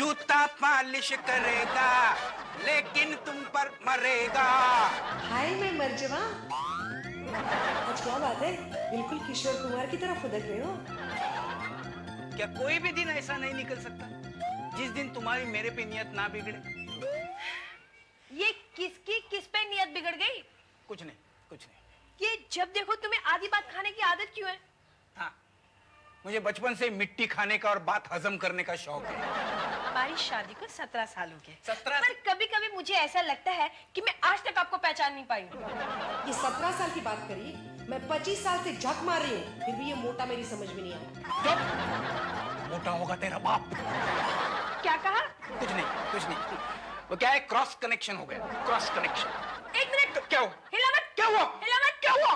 जूता पालिश करेगा लेकिन तुम पर मरेगा। हाय मैं मरजवा। आज क्या बात है, बिल्कुल किशोर कुमार की तरह फुदक रहे हो। क्या कोई भी दिन ऐसा नहीं निकल सकता जिस दिन तुम्हारी मेरे पे नियत ना बिगड़े? ये किसकी किस पे नियत बिगड़ गई? कुछ नहीं, कुछ नहीं। ये जब देखो तुम्हें आधी बात खाने की आदत क्यों है? हाँ, मुझे बचपन से मिट्टी खाने का और बात हजम करने का शौक है। हमारी शादी को 17 साल हो गए। 17? पर कभी-कभी मुझे ऐसा लगता है कि मैं आज तक आपको पहचान नहीं पाई। ये 17 साल की बात करी, मैं 25 साल से झक मार रही हूँ, फिर भी ये मोटा मेरी समझ में नहीं आया। चुप! मोटा होगा तेरा बाप। क्या कहा? कुछ नहीं, कुछ नहीं। वो क्या है, क्रॉस कनेक्शन हो गया, क्रॉस कनेक्शन। एक मिनट। क्या हुआ? हिला मत। क्या हुआ? हिला मत। क्या हुआ?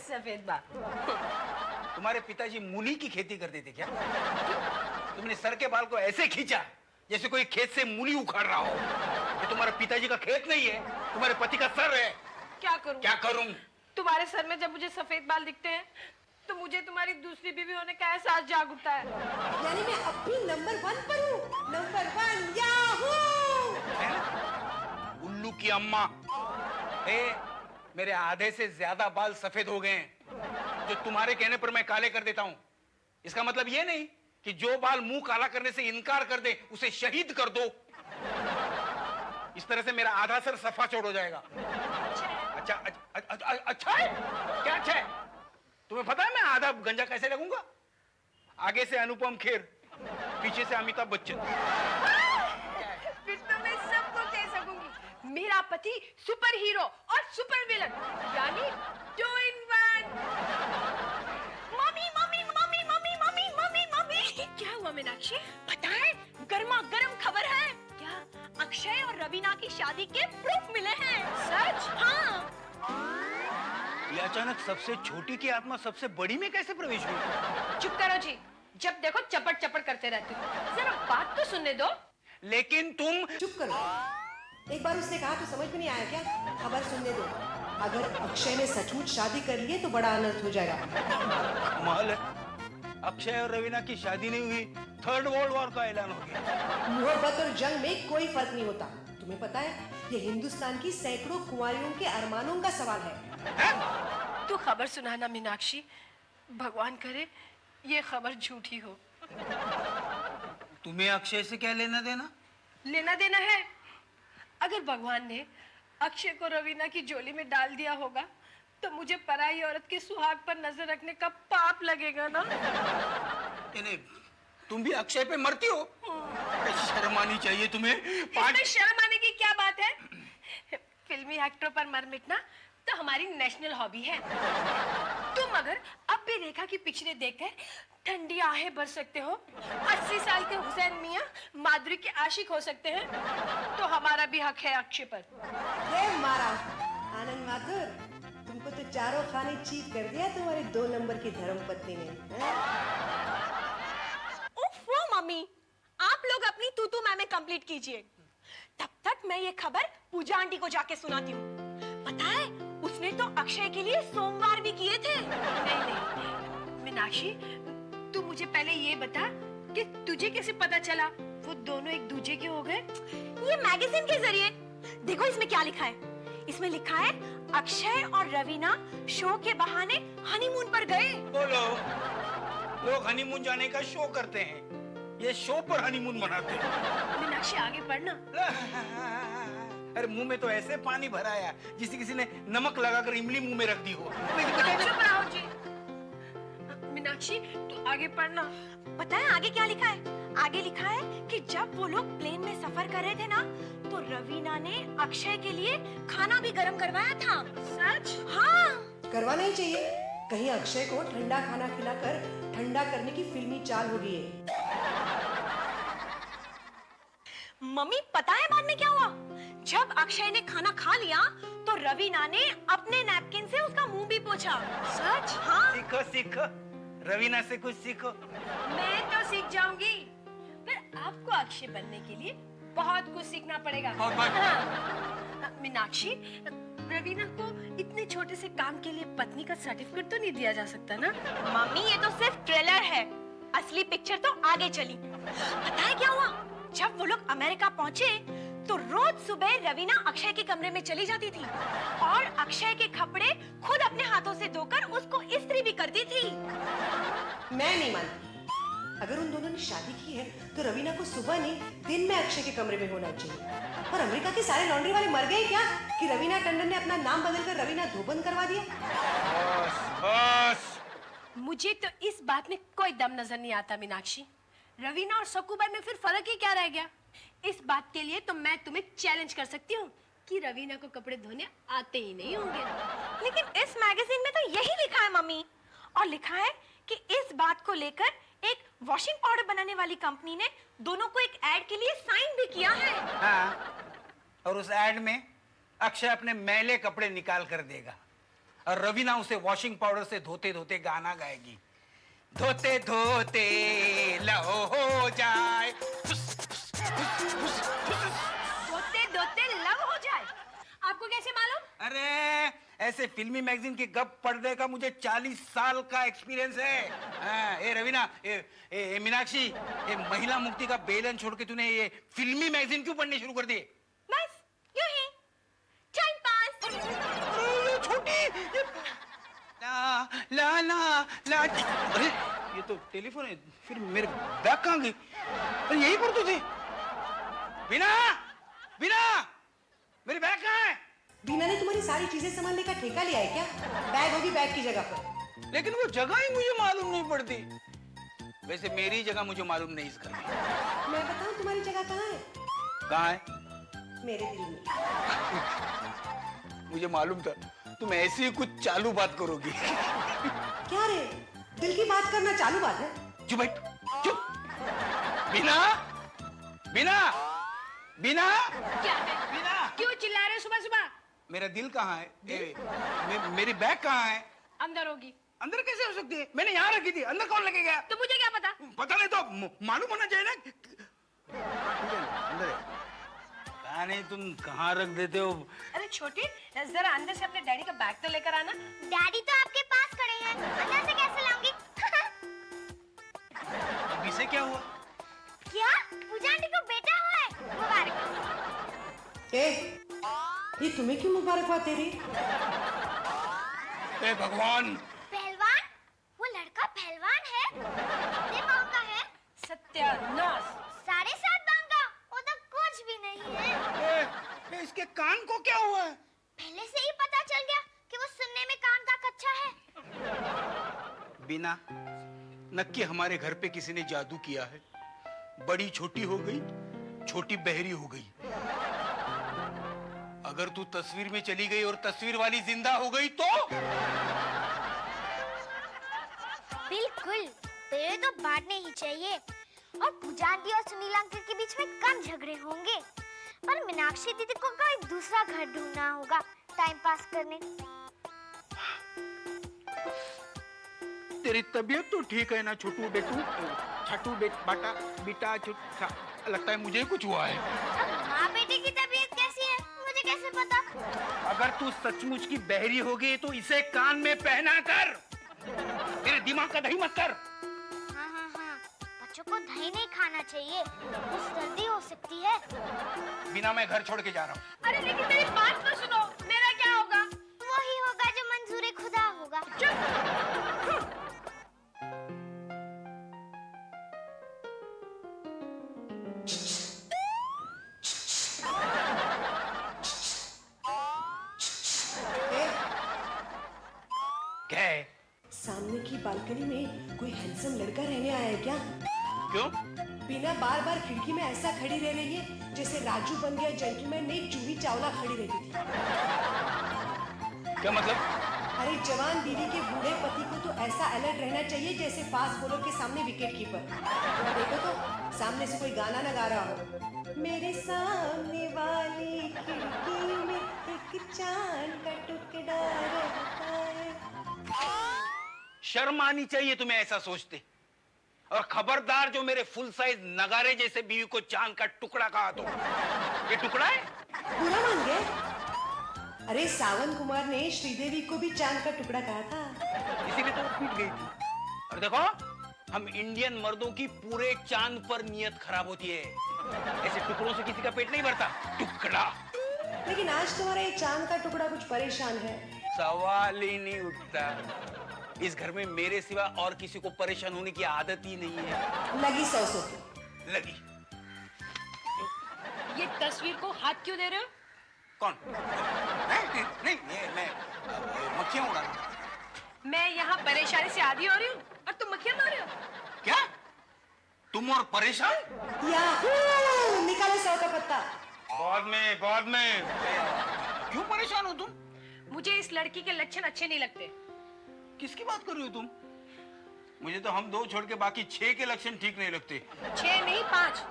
सफेद बाल। तुम्हारे पिताजी मूली की खेती करते थे क्या? तुमने सर के बाल को ऐसे खींचा जैसे कोई खेत से मूली उखाड़ रहा हो। ये तुम्हारे पिताजी का खेत नहीं है, तुम्हारे पति का सर है। क्या करूं? क्या करूं? तुम्हारे सर में जब मुझे सफेद बाल दिखते हैं तो मुझे तुम्हारी दूसरी बीवी होने का एहसास जाग उठता है। यानी मैं अब भी नंबर 1 पर हूँ। Number 1 Yahoo! उल्लू की अम्मा। मेरे आधे से ज्यादा बाल सफेद हो गए हैं, जो तुम्हारे कहने पर मैं काले कर देता हूं। इसका मतलब ये नहीं कि जो बाल मुंह काला करने से इनकार कर दे उसे शहीद कर दो। इस तरह से मेरा आधा सर सफा चौड़ हो जाएगा। अच्छा अच्छा है? क्या अच्छा है? तुम्हें पता है मैं आधा गंजा कैसे लगूंगा? आगे से अनुपम खेर, पीछे से अमिताभ बच्चन। फिर तो मैं सबको कह सकूंगी, मेरा पति सुपर हीरो और सुपर विलन, यानी 2 in 1। Mummy mummy mummy mummy mummy mummy mummy. क्या हुआ मीनाक्षी? पता है, गर्मा गर्म खबर है। क्या? अक्षय और रवीना की शादी के प्रूफ मिले हैं। सच? हाँ। ये अचानक सबसे छोटी की आत्मा सबसे बड़ी में कैसे प्रवेश हुई? चुप करो जी, जब देखो चपट चपट करते रहते हो। जरा बात तो सुनने दो। लेकिन तुम चुप करो। एक बार उसने कहा तो समझ में नहीं आया क्या? खबर सुनने दो। अगर अक्षय ने सचमुच शादी कर ली है तो बड़ा अनर्थ हो जाएगा। कमाल है, अक्षय और रवीना की शादी नहीं हुई, 3rd वर्ल्ड वॉर का ऐलान हो गया। मोहब्बत और जंग में कोई फर्क नहीं होता। तुम्हें पता है, ये हिंदुस्तान की सैकड़ों कुंवारियों के अरमानों का सवाल है। तू खबर सुनाना मीनाक्षी, भगवान करे ये खबर झूठी हो। तुम्हें अक्षय से क्या लेना देना? लेना देना है। अगर भगवान ने अक्षय को रवीना की झोली में डाल दिया होगा तो मुझे पराई औरत के सुहाग पर नजर रखने का पाप लगेगा ना। तुम भी अक्षय पे मरती हो? शर्म आनी चाहिए तुम्हें। इसमें शर्म आने की क्या बात है? फिल्मी एक्टरों पर मर मिटना तो हमारी नेशनल हॉबी है। तुम अगर अब भी रेखा की पिक्चरें देखकर ठंडी आहें भर सकते हो, 80 साल के हुसैन मियां माधुरी के आशिक हो सकते हैं, तो हमारा भी हक है अक्षय पर। ये मारा आनंद माथुर, तुमको तो चारों खाने चीट कर दिया तुम्हारे 2 नंबर की धर्मपत्नी ने। ओफो मम्मी, आप लोग अपनी तू मैं कंप्लीट कीजिए, तब तक मैं ये खबर पूजा आंटी को जाके सुनाती हूँ। पता है, उसने तो अक्षय के लिए सोमवार भी किए थे। नहीं मीनाक्षी, तू मुझे पहले ये बता कि तुझे कैसे पता चला वो दोनों एक दूजे के हो गए? ये मैगजीन के जरिए। देखो इसमें क्या लिखा है। इसमें लिखा है अक्षय और रवीना शो के बहाने हनीमून पर गए। बोलो, लोग हनीमून जाने का शो करते हैं, ये शो पर हनीमून मनाते हैं। मीनाक्षी आगे पढ़ना। अरे मुंह में तो ऐसे पानी भराया जिसे किसी ने नमक लगाकर इमली मुंह में रख दी हो। चुप रहो जी। मीनाक्षी तू आगे पढ़ना। पता है आगे क्या लिखा है? आगे लिखा है कि जब वो लोग प्लेन में सफर कर रहे थे ना, तो रवीना ने अक्षय के लिए खाना भी गर्म करवाया था। सच? हाँ। करवाना ही चाहिए। कहीं अक्षय को ठंडा खाना खिलाकर ठंडा करने की फिल्मी चाल हो गई है। मम्मी पता है बाद में क्या हुआ? जब अक्षय ने खाना खा लिया तो रवीना ने अपने नैपकिन से उसका मुंह भी पोंछा। सच? हाँ। सीखो सीखो, रवीना से कुछ सीखो। मैं तो सीख जाऊंगी, पर आपको अक्षय बनने के लिए बहुत कुछ सीखना पड़ेगा। हाँ। मीनाक्षी, रवीना को इतने छोटे से काम के लिए पत्नी का सर्टिफिकेट तो नहीं दिया जा सकता ना? मम्मी ये तो सिर्फ ट्रेलर है, असली पिक्चर तो आगे चली। पता है क्या हुआ? जब वो लोग अमेरिका पहुंचे तो रोज सुबह रवीना अक्षय के कमरे में चली जाती थी और अक्षय के कपड़े खुद अपने हाथों से धोकर उसको इस्त्री भी करती थी। मैं नहीं मानती। अगर उन दोनों ने शादी की है तो रवीना को सुबह नहीं दिन में अक्षय के कमरे में होना चाहिए। और अमेरिका के सारे लॉन्ड्री वाले मर गए क्या कि रवीना टंडन ने अपना नाम बदलकर रवीना धोबन करवा दिया? बस मुझे तो इस बात में कोई दम नजर नहीं आता मीनाक्षी। रवीना और सकूबाई में फिर फर्क ही क्या रह गया? इस बात के लिए तो मैं तुम्हें चैलेंज कर सकती हूँ कि रवीना को कपड़े धोने आते ही नहीं होंगे। लेकिन इस मैगजीन में तो यही लिखा है मम्मी, और लिखा है कि इस बात को लेकर एक वॉशिंग पाउडर बनाने वाली कंपनी ने दोनों को एक एड के लिए साइन भी किया है। हाँ, और उस एड में अक्षय अपने मैले कपड़े निकाल कर देगा और रवीना उसे वॉशिंग पाउडर से धोते धोते गाना गाएगी, धोते धोते लहो हो जाए, धोते धोते लव हो जाए। आपको कैसे मालूम? अरे ऐसे फिल्मी मैगजीन के गप पढ़ने का मुझे 40 साल का एक्सपीरियंस है। हाँ, ए रवीना, ए मीनाक्षी, ये महिला मुक्ति का बेलन छोड़ के तूने ये फिल्मी मैगजीन क्यों पढ़ने शुरू कर दिए? बस यूं ही टाइम पास। छोटी ला ला ला ला, अरे ये तो टेलीफोन है, फिर मेरे बैग कहाँ गई? अरे यही पढ़ते थे। बिना बिना, मेरी बैग कहाँ है? बीना ने तुम्हारी सारी चीजें संभालने का ठेका लिया है क्या? बैग होगी बैग की जगह पर। लेकिन वो जगह ही मुझे मालूम नहीं पड़ती। वैसे मेरी जगह मुझे मालूम नहीं इसका। मैं बताऊं तुम्हारी जगह कहाँ है? कहाँ है? मेरे दिल में। मुझे मालूम था तुम ऐसी ही कुछ चालू बात करोगी। क्या रे, दिल की बात करना चालू बात है? चुप बैठ, चुप। बिना बिना बिना क्या है? बिना, क्यों चिल्ला रहे हो सुबह सुबह? मेरा दिल कहाँ है? मेरी बैग कहाँ है? अंदर होगी। अंदर कैसे हो सकती है? मैंने यहाँ रखी थी, अंदर कौन लेके गया? तो मुझे क्या पता? पता नहीं तो मालूम होना चाहिए ना। अंदर है। पता नहीं तुम कहाँ रख देते हो। अरे छोटी, जरा अंदर से अपने डैडी का बैग तो लेकर आना। डैडी तो आपके पास खड़े हैं, अंदर से कैसे लाऊंगी? अभी से क्या हुआ? क्या पूजा आंटी को बेटा हुआ है? मुबारक। ये तुम्हें क्यों मुबारकबाद दे रही? ए भगवान, पहलवान? वो लड़का पहलवान है? कितने पाउंड का है? सत्यानाश। 7.5 पाउंड का? वो तो कुछ भी नहीं है। इसके कान को क्या हुआ है? पहले से ही पता चल गया कि वो सुनने में कान का कच्चा है। बिना नक्की हमारे घर पे किसी ने जादू किया है। बड़ी छोटी हो गई, छोटी बहरी हो गई। अगर तू तस्वीर में चली गई और तस्वीर वाली जिंदा हो गई तो? बिल्कुल, पेड़ तो बांटने ही चाहिए। और पूजा आंटी और सुनील अंकल के बीच में कम झगड़े होंगे, पर मीनाक्षी दीदी को कोई दूसरा घर ढूंढना होगा टाइम पास करने। तेरी तबीयत तो ठीक है ना छोटू बेटू? छटू बाटा बेटा, लगता है मुझे कुछ हुआ है। अब माँ बेटे की तबीयत कैसी है मुझे कैसे पता? अगर तू सचमुच की बहरी हो गई तो इसे कान में पहना कर, तेरे दिमाग का दही मत कर। हाँ, बच्चों को दही नहीं खाना चाहिए, कुछ सर्दी हो सकती है। बिना, मैं घर छोड़ के जा रहा हूँ। अरे लेकिन मेरी बात तो सुनो, मेरा क्या होगा? वही होगा जो मंजूर खुदा होगा। क्या है? सामने की बालकनी में कोई हैंडसम लड़का रहने आया है क्या? क्यों? बीना बार बार खिड़की में ऐसा खड़ी रह रही है जैसे राजू बन गया जेंटलमैन ने जूही चावला खड़ी रहती थी। क्या मतलब? अरे जवान बीवी के बूढ़े पति को तो ऐसा अलर्ट रहना चाहिए जैसे फास्ट बॉलर के सामने विकेट कीपर। देखो तो सामने से कोई गाना ना गा रहा हो। मेरे सामने वाली खिड़की में एक चांद का टुकड़ा रहता है। शर्म आनी चाहिए तुम्हें ऐसा सोचते। और खबरदार जो मेरे फुल साइज नगारे जैसे बीवी को चांद का टुकड़ा कहा तो। ये टुकड़ा है? बुरा मान गए? अरे सावन कुमार ने श्रीदेवी को भी चांद का टुकड़ा कहा था। इसीलिए तो वो टूट गई थी। और देखो, हम इंडियन मर्दों की पूरे चांद पर नियत खराब होती है। ऐसे टुकड़ों से किसी का पेट नहीं भरता। टुकड़ा। लेकिन आज तुम्हारा ये चांद का टुकड़ा कुछ परेशान है। सवाल ही नहीं उठता। इस घर में मेरे सिवा और किसी को परेशान होने की आदत ही नहीं है। लगी 100 लगी। ये तस्वीर को हाथ क्यों दे रहे हो? कौन? नहीं, ये मैं मक्खियां उड़ा रहा हूं। मैं यहाँ परेशानी से आदी हो रही हूँ और तुम मक्खियाँ मार रहे हो। क्या? तुम और परेशान? या निकालो 100 का पत्ता। बाद में। क्यों परेशान हो तुम? मुझे इस लड़की के लक्षण अच्छे नहीं लगते। किसकी बात कर रही हो तुम? मुझे तो हम 2 छोड़ के बाकी 6 के लक्षण ठीक नहीं लगते। 6 नहीं 5।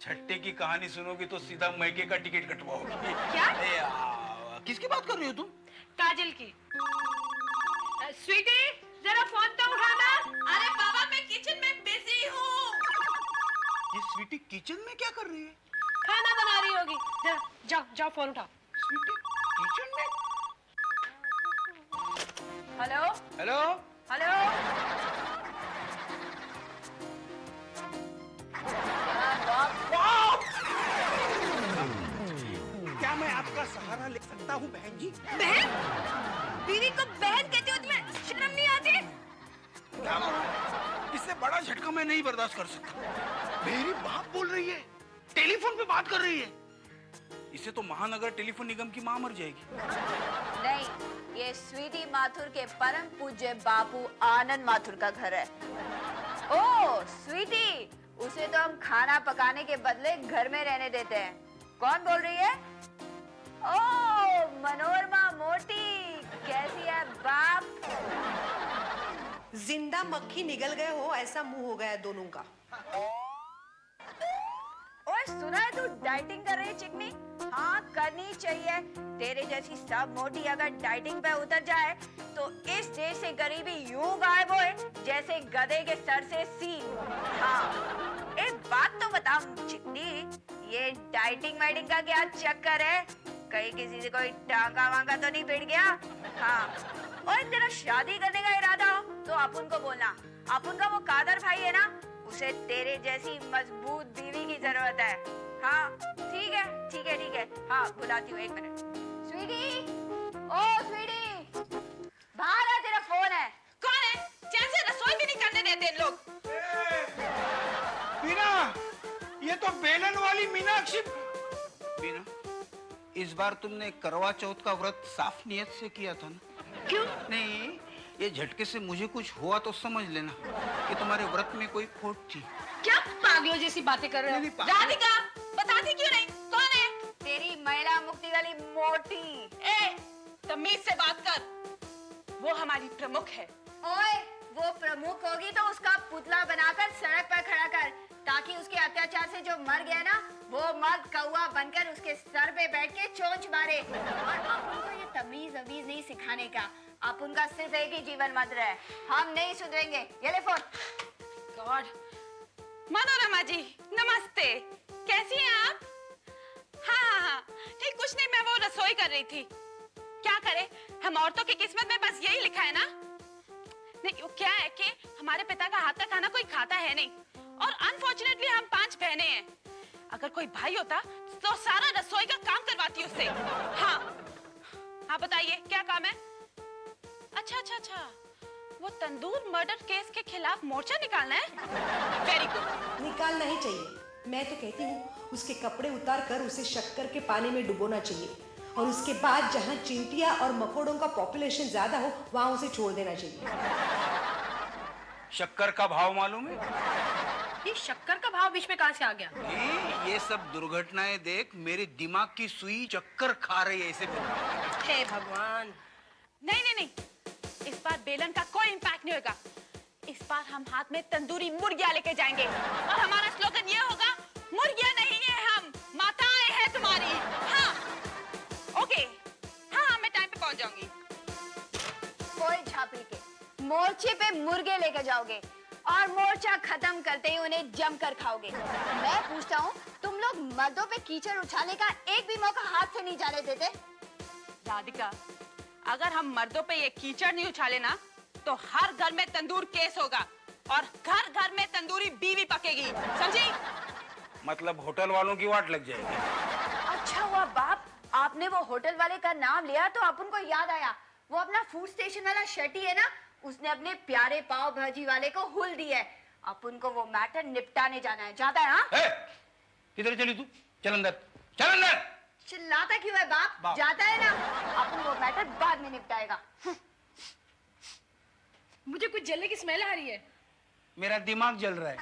छट्टे की कहानी सुनोगे तो सीधा मैके का टिकट कटवाओगी। क्या? किसकी बात कर रही हो तुम? काजल की। स्वीटी जरा फोन तो उठाना। अरे बाबा मैं किचन में बिजी हूँ। ये स्वीटी किचन में क्या कर रही है? खाना बना रही होगी। जरा जाओ फोन उठाओ। स्वीटी किचन में? Hello hello. हेलो। क्या मैं आपका सहारा ले सकता हूँ बहन जी? बहन? बीवी को बहन कहते हो तुम्हें शर्म नहीं आती? क्या करूं? इससे बड़ा झटका मैं नहीं बर्दाश्त कर सकता। मेरी बाप बोल रही है, टेलीफोन पे बात कर रही है। इसे तो महानगर टेलीफोन निगम की मां मर जाएगी। नहीं, ये स्वीटी माथुर के परम पूज्य बापू आनंद माथुर का घर है। ओह स्वीटी, उसे तो हम खाना पकाने के बदले घर में रहने देते हैं। कौन बोल रही है? ओह मनोरमा मोटी, कैसी है बाप? जिंदा मक्खी निगल गए हो ऐसा मुंह हो गया दोनों का। ओए सुना है तू डाइटिंग कर रही है चिकनी? हाँ करनी चाहिए। तेरे जैसी सब मोटी अगर डाइटिंग पे उतर जाए तो इस देश से गरीबी यूं गायब होए जैसे गधे के सर से सींग। हाँ एक बात तो बता चिकनी, ये डाइटिंग वाइटिंग का क्या चक्कर है? कहीं किसी से कोई टांगा वांगा तो नहीं पिट गया? हाँ और तेरा शादी करने का इरादा हो तो अपुन को बोलना। अपुन का वो कादर भाई है ना, उसे तेरे जैसी मजबूत बीवी की जरूरत है। हाँ ठीक है ठीक है ठीक है। हाँ बुलाती हूँ 1 मिनट। स्वीटी, ओ स्वीटी, बाहर आ, तेरा फोन है। कौन है? चैन से रसोई भी नहीं करने देते इन लोग। मीना, ये तो बेलन वाली मीनाक्षी। मीना, इस बार तुमने करवा चौथ का व्रत साफ नियत से किया था ना? क्यों? नहीं, ये झटके से मुझे कुछ हुआ तो समझ लेना कि तुम्हारे व्रत में कोई खोट थी। क्या पागलों जैसी बातें कर रहे हो? राधिका बताती क्यों नहीं? कौन है? तेरी महिला मुक्ति वाली मोटी। ए, तमीज से बात कर। वो हमारी प्रमुख है। ओए वो प्रमुख होगी तो उसका पुतला बनाकर सड़क पर खड़ा कर, ताकि उसके अत्याचार से जो मर गया ना वो मर्द कौवा बनकर उसके सर पे बैठ के चोंच मारे। और अपन को ये तमीज अमीज नहीं सिखाने का, अपन का सिर्फ एक ही जीवन मंत्र है, हम नहीं सुधरेंगे। ये ले फोन। गॉड। मनोरमा जी नमस्ते, कैसी हैं आप? हाँ नहीं कुछ नहीं, मैं वो रसोई कर रही थी। क्या करें, हम औरतों की किस्मत में बस यही लिखा है ना। नहीं वो क्या है कि हमारे पिता का हाथ का खाना कोई खाता है नहीं, और अनफॉर्चुनेटली हम 5 बहनें हैं। अगर कोई भाई होता तो सारा रसोई का काम करवाती उससे। हाँ बताइए क्या काम है? अच्छा, वो तंदूर मर्डर केस के खिलाफ मोर्चा निकालना है। Very good. निकालना ही चाहिए। मैं तो कहती हूँ उसके कपड़े उतार कर उसे शक्कर के पानी में डुबोना चाहिए, और उसके बाद जहाँ चींटियां और मकोड़ों का पॉपुलेशन ज्यादा हो वहां उसे छोड़ देना चाहिए। शक्कर का भाव मालूम है? ये शक्कर का भाव बीच में कहाँ से आ गया? ये सब दुर्घटनाएं देख मेरे दिमाग की सुई चक्कर खा रही है ऐसे। हे भगवान। नहीं, इस बार बेलन का कोई इम्पैक्ट नहीं होगा। इस बार हम हाथ में तंदूरी मुर्गियां लेके जाएंगे, और हमारा स्लोगन ये होगा, मुर्गियां नहीं है हम, माताएं हैं तुम्हारी। हाँ ओके, हाँ मैं टाइम पे पहुंच जाऊंगी। कोई झापड़ी के मोर्चे पे मुर्गे लेकर जाओगे और मोर्चा खत्म करते ही उन्हें जमकर खाओगे। मैं पूछता हूँ, तुम लोग मर्दों पे कीचड़ उछालने का एक भी मौका हाथ से नहीं जाने देते? राधिका, अगर हम मर्दों पे ये कीचड़ नहीं उछाले ना तो हर घर में तंदूर केस होगा, और घर घर में तंदूरी बीवी पकेगी, समझी? मतलब होटल वालों की वाट लग जाएगी। अच्छा हुआ बाप, आपने वो होटल वाले का नाम लिया तो अपन को याद आया, वो अपना फूड स्टेशन वाला शेट्टी है ना, उसने अपने प्यारे पाव भाजी वाले को हुल दी है। अपन को वो मैटर निपटाने जाना है। जाता है? हाँ, किधर चली तू? चल अंदर, चल अंदर। चिल्लाता क्यों है बाप? जाता है ना, अपन वो मैटर बाद में निपटाएगा। मुझे कुछ जलने की स्मेल आ रही है। मेरा दिमाग जल रहा है।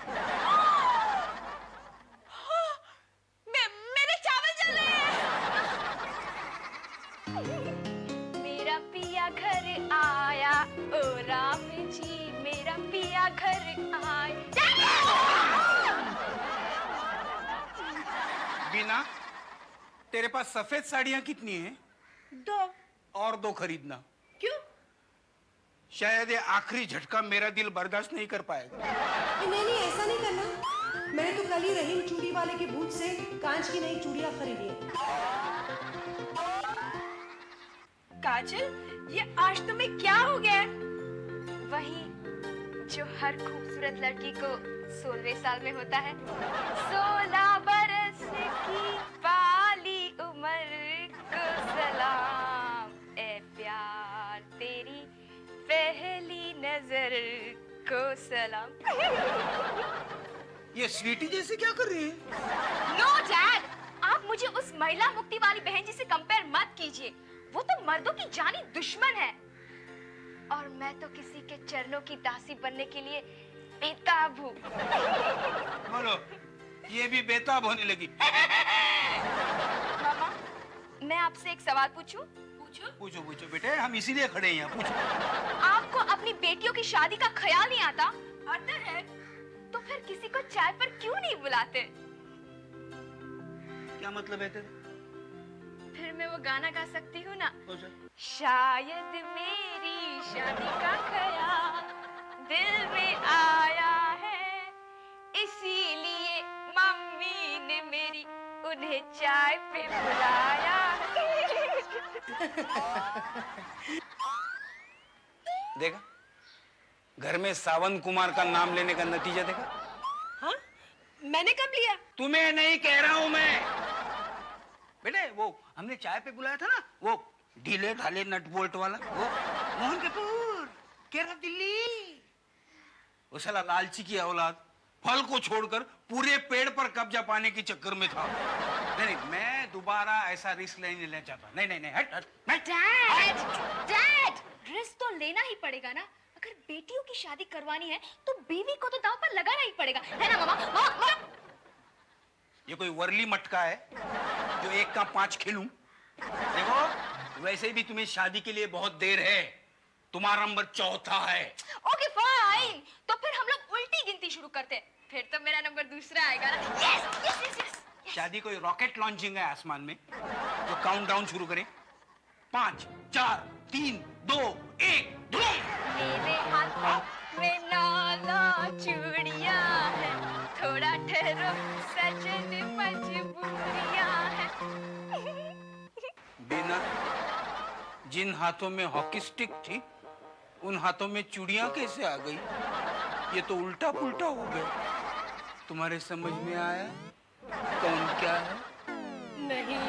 मेरे चावल जल रहे हैं। मेरा पिया घर आया, ओ राम जी, मेरा पिया घर आया। बीना, तेरे पास सफेद साड़ियां कितनी हैं? 2। और 2 खरीदना। क्यों? शायद ये आखिरी झटका मेरा दिल बर्दाश्त नहीं कर पाएगा। नहीं नहीं, ऐसा नहीं करना। मैंने तो कल ही रहीम चूड़ी वाले के भूत से कांच की नई चूड़ियां खरीदी है। काजल, ये आज तुम्हें क्या हो गया? वही जो हर खूबसूरत लड़की को 16वें साल में होता है। 16 बरस की बाली उम्र को सलाम, ए प्यार तेरी पहली नजर को सलाम। ये स्वीटी जैसे क्या कर रही है? नो डैड, आप मुझे उस महिला मुक्ति वाली बहन जी से कंपेयर मत कीजिए। वो तो मर्दों की जानी दुश्मन है, और मैं तो किसी के चरणों की दासी बनने के लिए बेताब हूँ। बोलो, ये भी बेताब होने लगी। मामा, मैं आपसे एक सवाल पूछूं? पूछो पूछो बेटे, हम इसीलिए खड़े हैं यहाँ। पूछो। आपको अपनी बेटियों की शादी का ख्याल नहीं आता? आता है। तो फिर किसी को चाय पर क्यों नहीं बुलाते? क्या मतलब है तेरा? फिर मैं वो गाना गा सकती हूँ ना, हो जा। शायद मेरी शादी का ख्याल दिल में आया है, इसीलिए मम्मी ने मेरी उन्हें चाय पे बुलाया। देखा, घर में सावन कुमार का नाम लेने का नतीजा देखा? हाँ? मैंने कब लिया? तुम्हें नहीं कह रहा हूं मैं बेटे। वो हमने चाय पे बुलाया था ना, वो ढीले ढाले नट बोल्ट वाला, वो मोहन कपूर, केरला दिल्ली। वो साला लालची की औलाद फल को छोड़कर पूरे पेड़ पर कब्जा पाने के चक्कर में था। नहीं, मैं दोबारा ऐसा रिस्क नहीं लेना चाहता। नहीं नहीं नहीं, हट हट, हट। डैड, रिस्क तो लेना ही पड़ेगा ना। अगर बेटियों की शादी करवानी है तो बीवी को तो दांव पर लगाना ही पड़ेगा, है ना मामा? मामा, ये कोई वर्ली मटका है जो 1 का 5 खिलूं? देखो, वैसे भी तुम्हें शादी के लिए बहुत देर है। तुम्हारा नंबर 4था है। ओके फाइन, तो फिर हम लोग उल्टी गिनती शुरू करते हैं। फिर तो मेरा नंबर दूसरा आएगा ना। Yes yes yes yes. शादी कोई रॉकेट लॉन्चिंग है आसमान में जो काउंटडाउन शुरू करे? 5 4 3 2 1 धूम। मेरे हाथों में 9 चूड़ियां हैं, थोड़ा ठहरो सजन मजबूरियां हैं। बिना जिन हाथों में हॉकी स्टिक थी, उन हाथों में चूड़ियां कैसे आ गई? ये तो उल्टा पुल्टा हो गया। तुम्हारे समझ में आया कौन क्या है? नहीं।